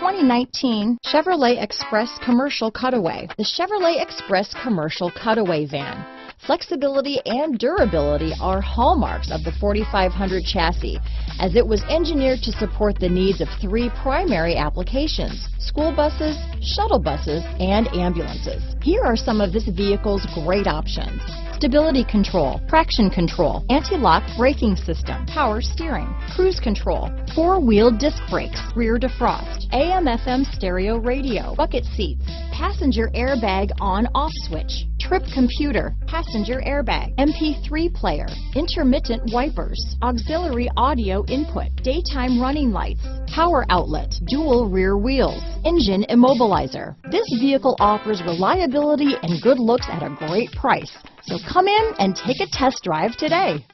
2019 Chevrolet Express Commercial Cutaway. The Chevrolet Express Commercial Cutaway van. Flexibility and durability are hallmarks of the 4500 chassis, as it was engineered to support the needs of 3 primary applications: school buses, shuttle buses, and ambulances. Here are some of this vehicle's great options: stability control, traction control, anti-lock braking system, power steering, cruise control, 4-wheel disc brakes, rear defrost, AM/FM stereo radio, bucket seats, passenger airbag on/off switch, trip computer, passenger airbag, MP3 player, intermittent wipers, auxiliary audio input, daytime running lights, power outlet, dual rear wheels, engine immobilizer. This vehicle offers reliability and good looks at a great price. So come in and take a test drive today.